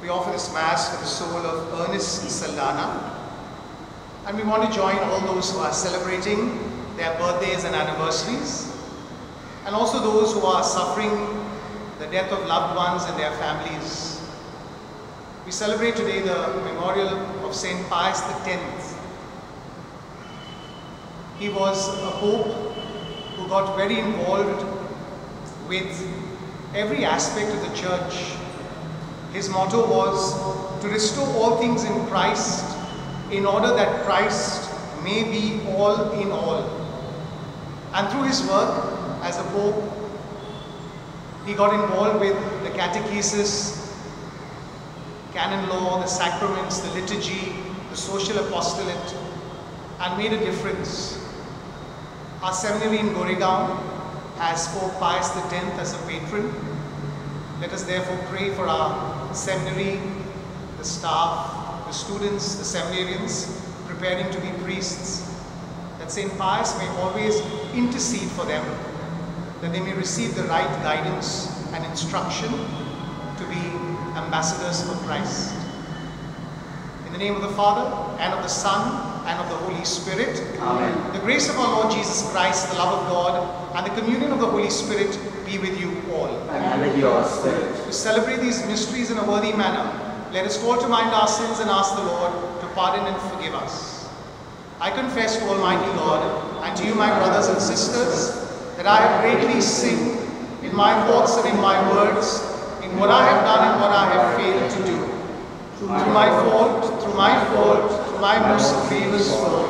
We offer this Mass for the soul of Ernest Saldana, and we want to join all those who are celebrating their birthdays and anniversaries, and also those who are suffering the death of loved ones and their families. We celebrate today the memorial of Saint Pius X. He was a pope who got very involved with every aspect of the church. His motto was to restore all things in Christ in order that Christ may be all in all. And through his work as a pope, he got involved with the catechesis, canon law, the sacraments, the liturgy, the social apostolate, and made a difference. Our seminary in Goregaon has Pope Pius X as a patron. Let us therefore pray for our seminary, the staff, the students, the seminarians preparing to be priests, that St. Pius may always intercede for them, that they may receive the right guidance and instruction to be ambassadors for Christ. In the name of the Father, and of the Son, and of the Holy Spirit. Amen. The grace of our Lord Jesus Christ, the love of God, and the communion of the Holy Spirit be with you all. And with your spirit. To celebrate these mysteries in a worthy manner, let us call to mind our sins and ask the Lord to pardon and forgive us. I confess to Almighty God and to you, my brothers and sisters, that I have greatly sinned in my thoughts and in my words, in what I have done and what I have failed to do. Through my fault, through my most grievous fault.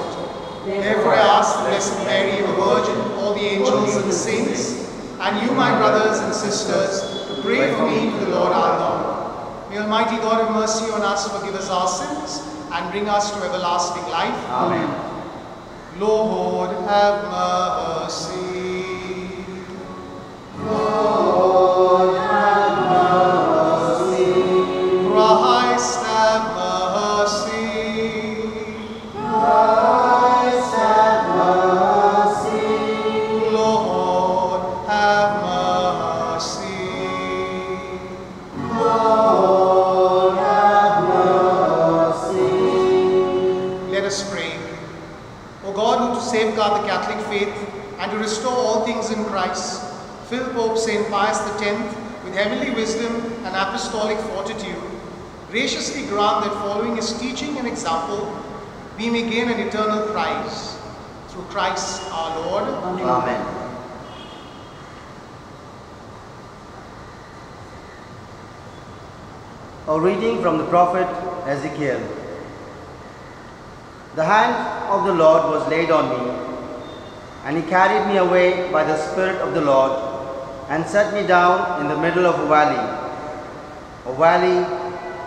Therefore I ask the Blessed Mary, the Virgin, all the angels and the saints, and you, my brothers and sisters, to pray for me to the Lord our God. May Almighty God have mercy on us, forgive us our sins, and bring us to everlasting life. Amen. Lord, have mercy. Lord, have mercy. Christ, have mercy. Christ, have mercy. Lord, have mercy. Lord, have mercy. Let us pray. O God, who to safeguard the Catholic faith and to restore all things in Christ, fill Pope St. Pius X with heavenly wisdom and apostolic fortitude. Graciously grant that following his teaching and example, we may gain an eternal prize. Through Christ our Lord. Amen. A reading from the prophet Ezekiel. The hand of the Lord was laid on me, and he carried me away by the Spirit of the Lord, and set me down in the middle of a valley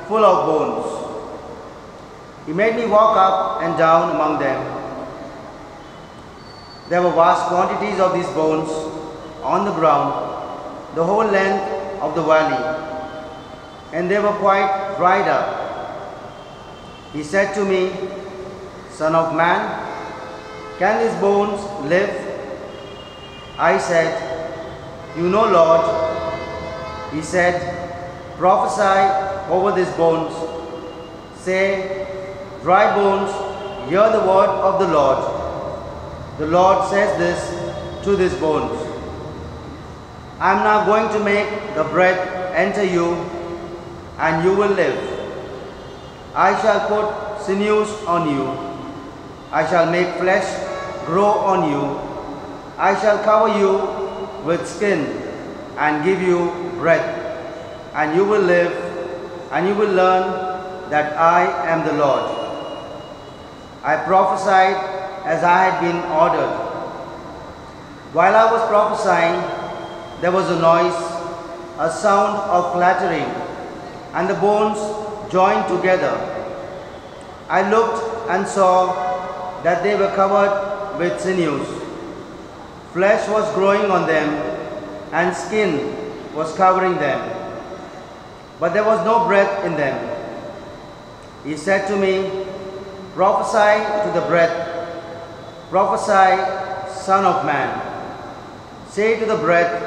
full of bones. He made me walk up and down among them. There were vast quantities of these bones on the ground, the whole length of the valley, and they were quite dried up. He said to me, Son of man, can these bones live? I said, You know, Lord. He said, Prophesy over these bones. Say, Dry bones, hear the word of the Lord. The Lord says this to these bones. I am now going to make the breath enter you, and you will live. I shall put sinews on you. I shall make flesh grow on you. I shall cover you with skin and give you breath, and you will live, and you will learn that I am the Lord. I prophesied as I had been ordered. While I was prophesying, there was a noise, a sound of clattering, and the bones joined together. I looked and saw that they were covered with sinews. Flesh was growing on them, and skin was covering them, but there was no breath in them. He said to me, Prophesy to the breath. Prophesy, Son of man. Say to the breath,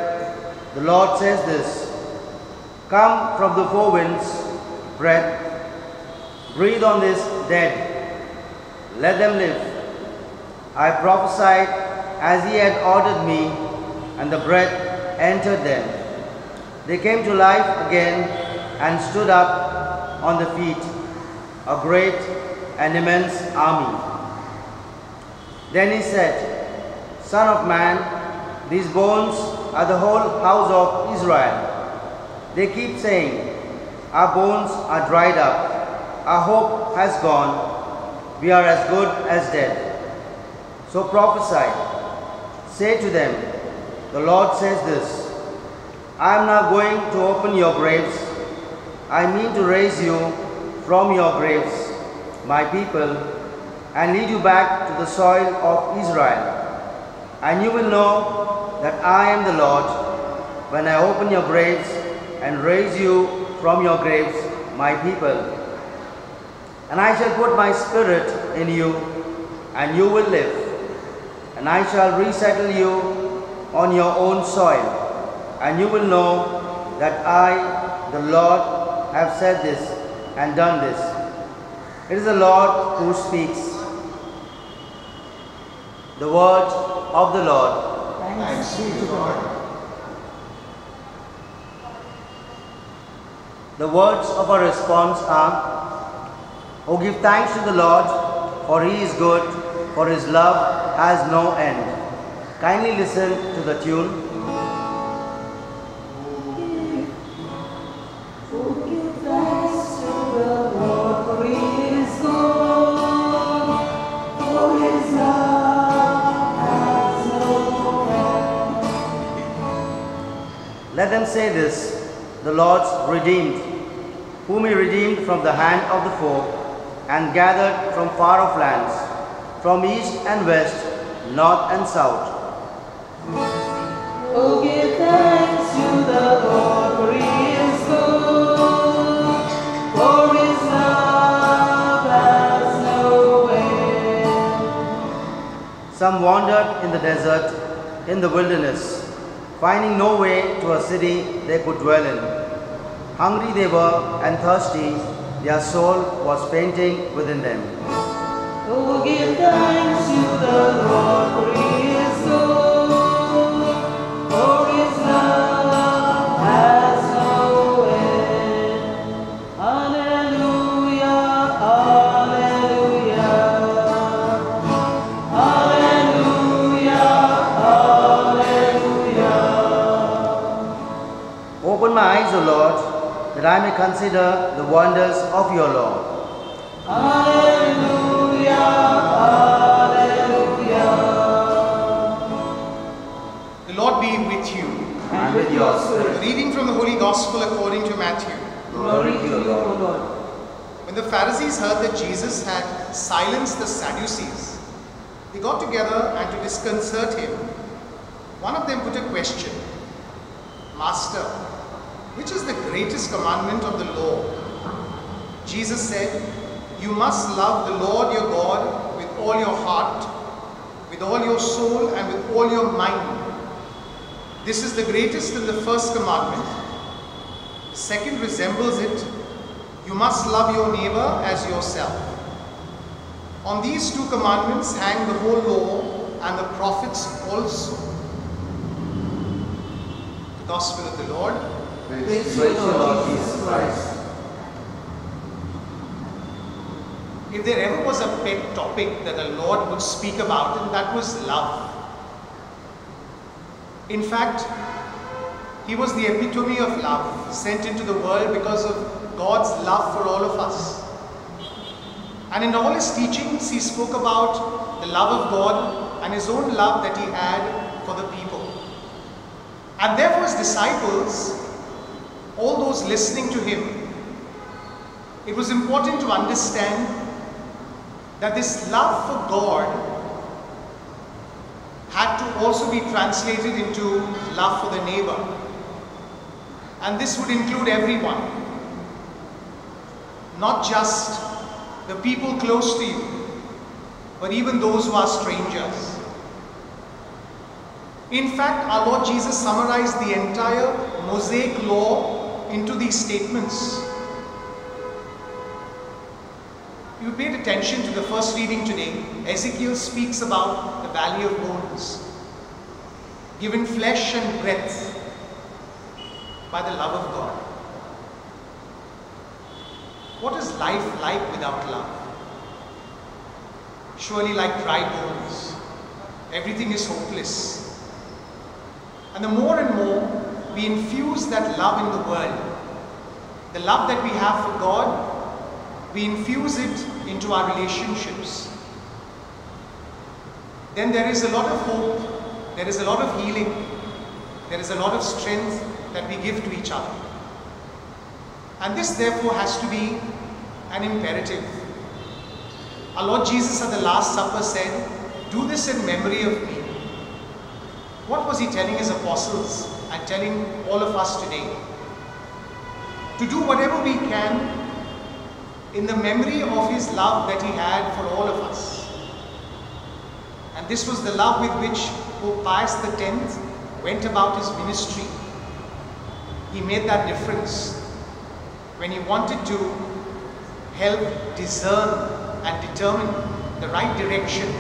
the Lord says this, come from the four winds, breath, breathe on this dead, let them live. I prophesied as he had ordered me, and the breath entered them. They came to life again and stood up on the feet, a great and immense army. Then he said, Son of man, these bones are the whole house of Israel. They keep saying, our bones are dried up, our hope has gone, we are as good as dead. So prophesy, say to them, the Lord says this, I am now going to open your graves. I mean to raise you from your graves, my people, and lead you back to the soil of Israel. And you will know that I am the Lord when I open your graves and raise you from your graves, my people. And I shall put my spirit in you, and you will live. And I shall resettle you on your own soil, and you will know that I, the Lord, have said this and done this. It is the Lord who speaks. The word of the Lord. Thanks be to God. The words of our response are, Oh, give thanks to the Lord, for he is good, for his love has no end. Kindly listen to the tune. Let them say this, the Lord's redeemed, whom he redeemed from the hand of the foe, and gathered from far off lands, from east and west, north and south. Oh, give thanks to the Lord, for he is good, for his love has no end. Some wandered in the desert, in the wilderness, finding no way to a city they could dwell in. Hungry they were and thirsty, their soul was fainting within them. Oh, give thanks to the Lord, for he is good, for his love has no end. Hallelujah, hallelujah, hallelujah, hallelujah. Open my eyes, O Lord, that I may consider the wonders of your law. Hallelujah, hallelujah. The Lord be with you. And with your spirit. Reading from the Holy Gospel according to Matthew. Glory to you, O Lord. When the Pharisees heard that Jesus had silenced the Sadducees, they got together and to disconcert him, one of them put a question. Master, which is the greatest commandment of the law? Jesus said, you must love the Lord your God with all your heart, with all your soul, and with all your mind. This is the greatest and the first commandment. The second resembles it. You must love your neighbor as yourself. On these two commandments hang the whole law and the prophets also. The Gospel of the Lord. Praise to you, Lord Jesus Christ. If there ever was a pet topic that the Lord would speak about, and that was love. In fact, he was the epitome of love, sent into the world because of God's love for all of us. And in all his teachings, he spoke about the love of God and his own love that he had for the people. And therefore his disciples, all those listening to him, it was important to understand that this love for God had to also be translated into love for the neighbor. And this would include everyone, not just the people close to you, but even those who are strangers. In fact, our Lord Jesus summarized the entire Mosaic law into these statements. If you paid attention to the first reading today, Ezekiel speaks about the valley of bones, given flesh and breath by the love of God. What is life like without love? Surely like dry bones. Everything is hopeless. And the more and more we infuse that love in the world, the love that we have for God, we infuse it into our relationships, then there is a lot of hope, there is a lot of healing, there is a lot of strength that we give to each other. And this therefore has to be an imperative. Our Lord Jesus at the Last Supper said, "Do this in memory of me." What was he telling his apostles and telling all of us today? To do whatever we can in the memory of his love that he had for all of us. And this was the love with which Pope Pius X went about his ministry. He made that difference when he wanted to help discern and determine the right direction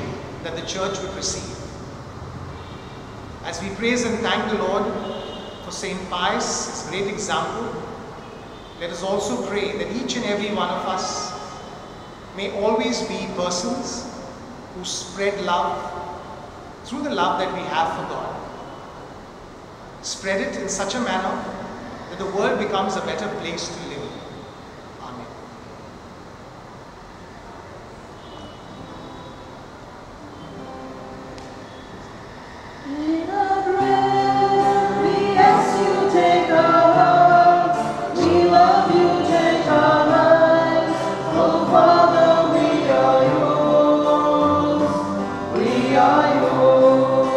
that the church would receive. As we praise and thank the Lord for St. Pius, his great example, let us also pray that each and every one of us may always be persons who spread love through the love that we have for God. Spread it in such a manner that the world becomes a better place to live. Amen. In our breath, we ask you take our hearts. We love you, take our lives. Oh Father, we are yours. We are yours.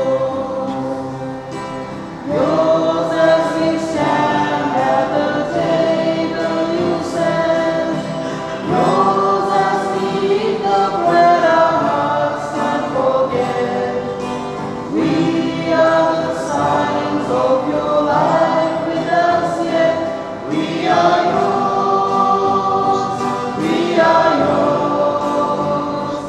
Yours as we stand at the table you set. Yours as we eat the bread our hearts can't forget. We are the signs of your life with us yet. We are yours. We are yours.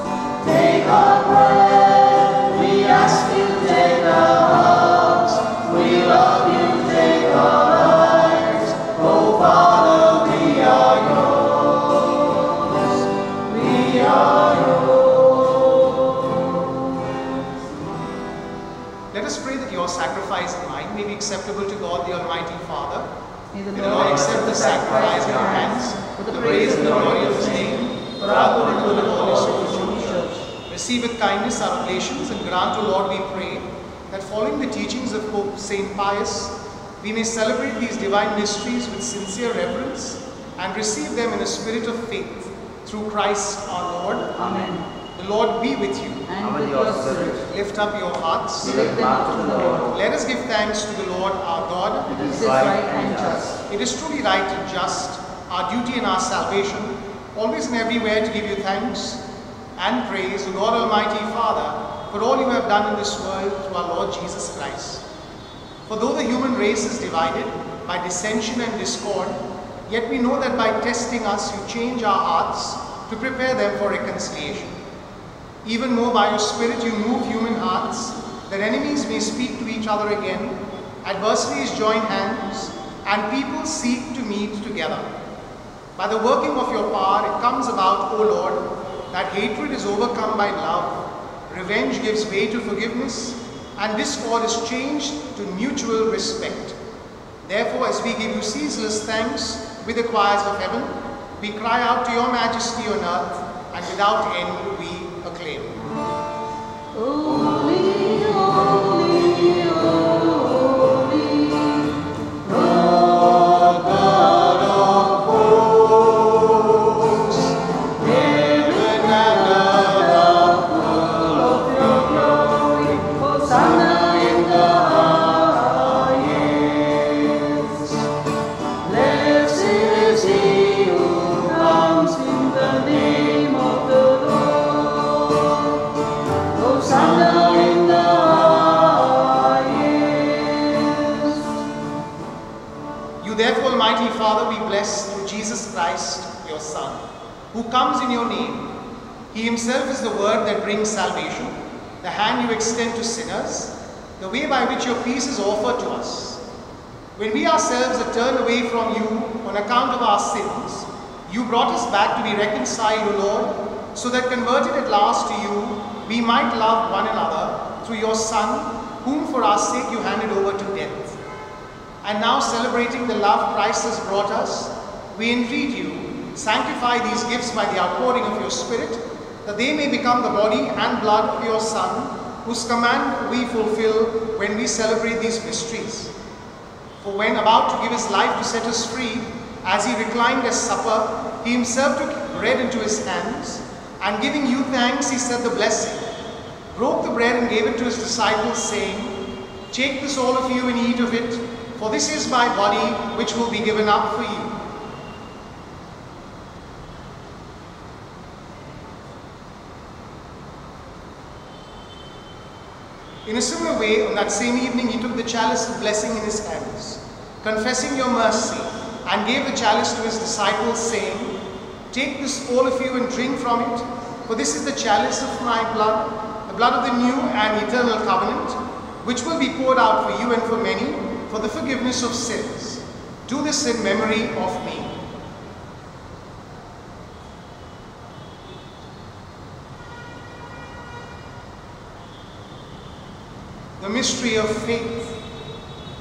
Take our breath. We ask you take our hearts. We love you. Take our lives. Oh Father, we are yours. We are yours. Let us pray that your sacrifice and mine may be acceptable to God the Almighty Father. May May the Lord accept the sacrifice in our hands, for the praise and the glory of his name, for our good and good of all his holy church. Receive with kindness our oblations and grant, O Lord, we pray, that following the teachings of Pope St. Pius, we may celebrate these divine mysteries with sincere reverence and receive them in a spirit of faith, through Christ our Lord. Amen. The Lord be with you. And with your spirit, Lift up your hearts. we lift them up to the Lord. Let us give thanks to the Lord our God. It is right and just. It is truly right and just, our duty and our salvation, always and everywhere to give you thanks and praise, O God Almighty Father, for all you have done in this world through our Lord Jesus Christ. For though the human race is divided by dissension and discord, yet we know that by testing us you change our hearts to prepare them for reconciliation. Even more by your Spirit you move human hearts, that enemies may speak to each other again, adversaries join hands, and people seek to meet together. By the working of your power it comes about, O Lord, that hatred is overcome by love, revenge gives way to forgiveness, and discord is changed to mutual respect. Therefore, as we give you ceaseless thanks with the choirs of heaven, we cry out to your majesty on earth, and without end we acclaim. Holy, holy, holy, Lord God of hosts, heaven and earth are full of your glory. Hosanna in the highest. Blessed is he who comes in the name of the Lord. Almighty Father, we bless through Jesus Christ, your Son, who comes in your name. He himself is the word that brings salvation, the hand you extend to sinners, the way by which your peace is offered to us. When we ourselves are turned away from you on account of our sins, you brought us back to be reconciled, O Lord, so that converted at last to you, we might love one another through your Son, whom for our sake you handed over to death. And now, celebrating the love Christ has brought us, we entreat you, sanctify these gifts by the outpouring of your Spirit, that they may become the body and blood of your Son, whose command we fulfill when we celebrate these mysteries. For when about to give his life to set us free, as he reclined at supper, he himself took bread into his hands, and giving you thanks, he said the blessing, broke the bread and gave it to his disciples, saying, "Take this, all of you, and eat of it, for this is my body, which will be given up for you." In a similar way, on that same evening, he took the chalice of blessing in his hands, confessing your mercy, and gave the chalice to his disciples, saying, "Take this, all of you, and drink from it, for this is the chalice of my blood, the blood of the new and eternal covenant, which will be poured out for you and for many, for the forgiveness of sins. Do this in memory of me." The mystery of faith.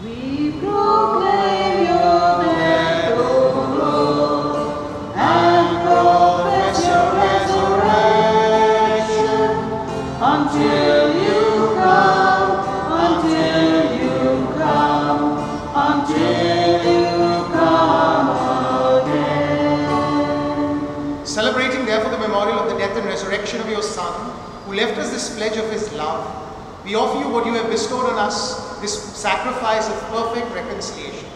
We proclaim your death, O Lord, and profess your resurrection until you come, until you come, until you come again. Celebrating therefore the memorial of the death and resurrection of your Son, who left us this pledge of his love, we offer you what you have bestowed on us, this sacrifice of perfect reconciliation.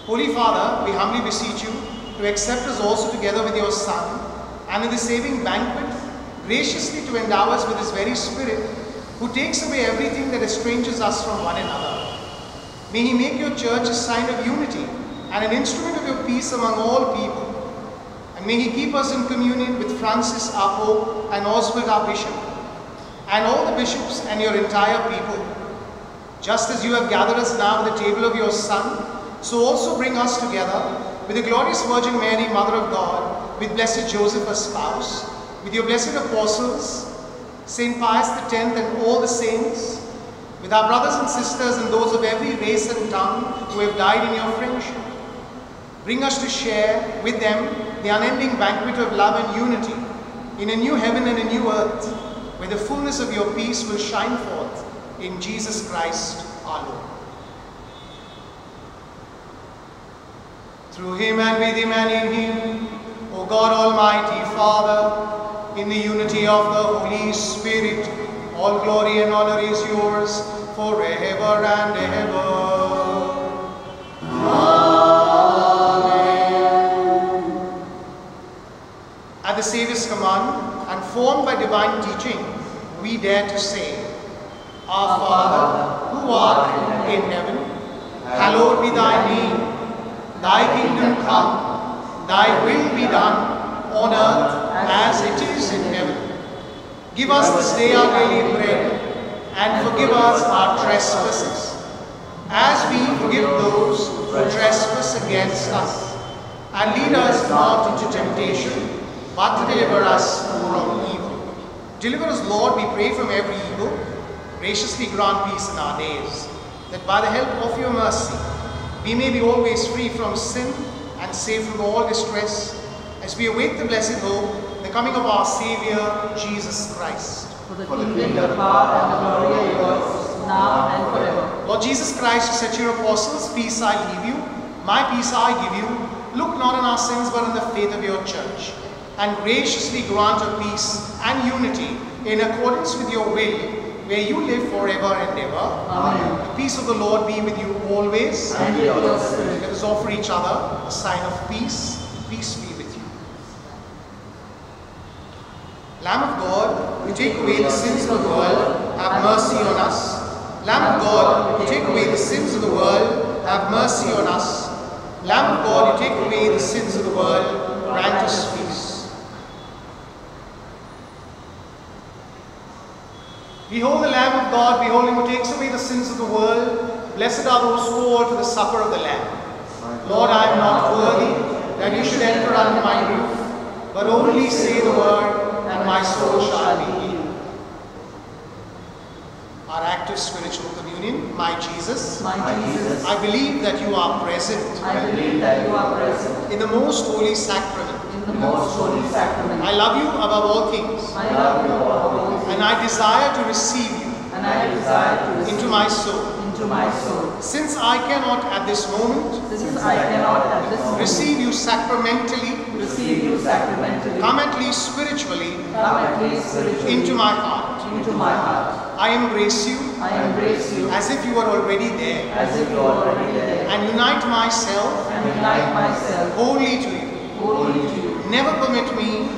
Holy Father, we humbly beseech you to accept us also together with your Son, and in the saving banquet, graciously to endow us with his very Spirit, who takes away everything that estranges us from one another. May he make your church a sign of unity and an instrument of your peace among all people. And may he keep us in communion with Francis our Pope and Oswald our Bishop, and all the bishops and your entire people. Just as you have gathered us now at the table of your Son, so also bring us together with the glorious Virgin Mary, Mother of God, with blessed Joseph, her spouse, with your blessed apostles, St. Pius X and all the saints, with our brothers and sisters and those of every race and tongue who have died in your friendship. Bring us to share with them the unending banquet of love and unity in a new heaven and a new earth, where the fullness of your peace will shine forth in Jesus Christ our Lord. Through him and with him and in him, O God Almighty Father, in the unity of the Holy Spirit, all glory and honor is yours forever and ever. Amen. At the Saviour's command, and formed by divine teaching, we dare to say, Our Father, who art in heaven, hallowed be thy name. Thy kingdom come, thy will be done, on earth as it is in heaven. Give us this day our daily bread, and forgive us our trespasses, as we forgive those who trespass against us. And lead us not into temptation, but deliver us from evil. Deliver us, Lord, we pray, from every evil. Graciously grant peace in our days, that by the help of your mercy, we may be always free from sin and safe from all distress, as we await the blessed hope, the coming of our Saviour, Jesus Christ. For the kingdom, the power, and the glory are yours, now and forever. Lord Jesus Christ, who said to your apostles, "Peace I leave you, my peace I give you," look not on our sins, but on the faith of your church, and graciously grant her peace and unity in accordance with your will, where you live forever and ever. Amen. The peace of the Lord be with you always. And with your spirit. Let us offer each other a sign of peace. Peace be with you. Lamb of God, who take away the sins of the world, have mercy on us. Lamb of God, who take away the sins of the world, have mercy on us. Lamb of God, you take away the sins of the world, grant us peace. Behold the Lamb of God, behold him who takes away the sins of the world. Blessed are those who call to the supper of the Lamb. Lord, I am not worthy that you should enter under my roof, but only say the word, and my soul shall be healed. Our act of spiritual communion, my Jesus, I believe that you are present in the most holy sacrament. I love you above all things, and I desire to receive you into my soul. Since I cannot at this moment receive you sacramentally, come at least spiritually into my heart. I embrace you as if you are already there, and unite myself wholly to you. Never permit me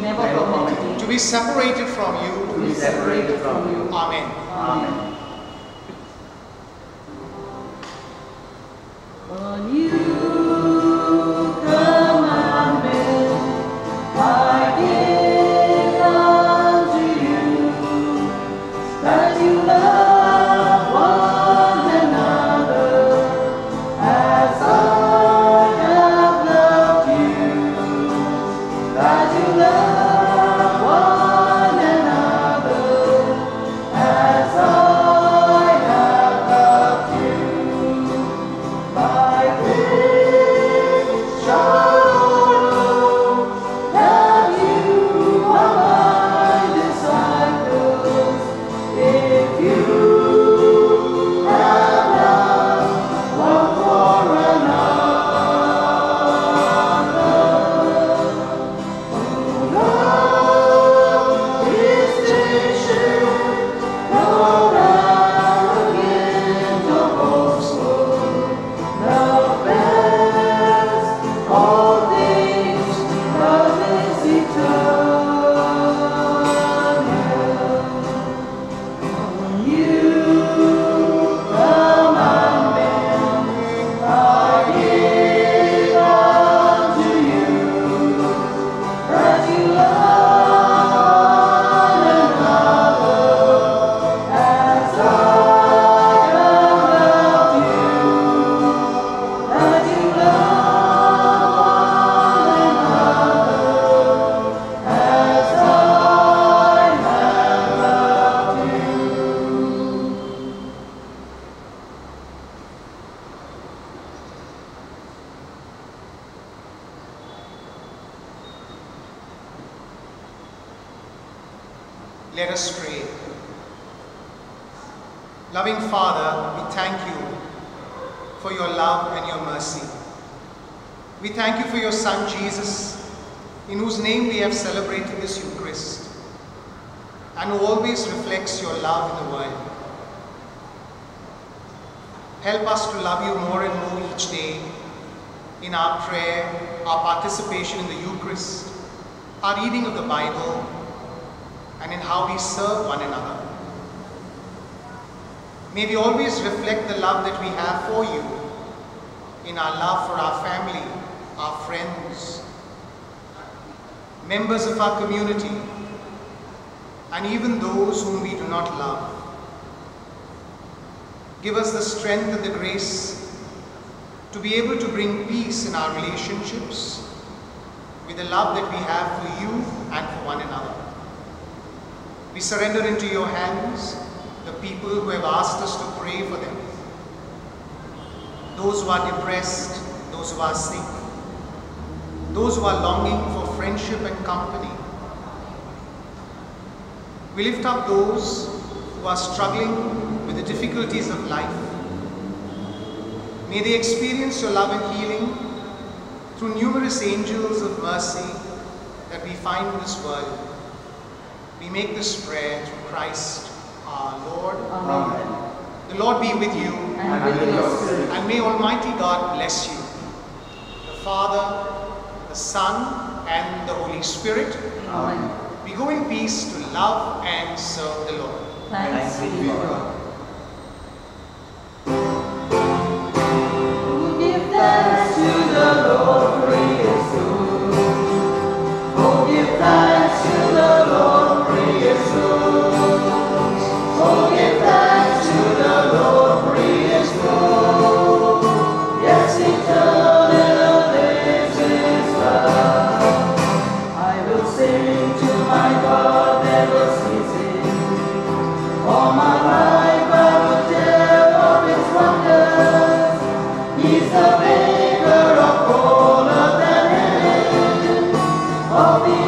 to be separated from you. Amen. On you commandment I give unto you, that you love one another as I have loved you, that you love one another as I have loved you. By this shall know that you are my disciples, if you have love one for another. Love is patient, no arrogant or boastful. Love bears all things, love is eternal. On you commandment I give unto you, that you love one another as I have loved you, that you love one another as I have loved you. Let us pray. Loving Father, we thank you for your love and your mercy. We thank you for your Son Jesus, in whose name we have celebrated this Eucharist, and who always reflects your love in the world. Help us to love you more and more each day in our prayer, our participation in the Eucharist, our reading of the Bible, and in how we serve one another. May we always reflect the love that we have for you in our love for our family, our friends, members of our community, and even those whom we do not love. Give us the strength and the grace to be able to bring peace in our relationships with the love that we have for you and for one another. We surrender into your hands the people who have asked us to pray for them, those who are depressed, those who are sick, those who are longing for friendship and company. We lift up those who are struggling with the difficulties of life. May they experience your love and healing through numerous angels of mercy that we find in this world. We make this prayer through Christ our Lord. Amen. The Lord be with you, And with your spirit. and may Almighty God bless you, the Father, the Son, and the Holy Spirit. Amen. We go in peace to love and serve the Lord. Thanks be to God. Give thanks to the of the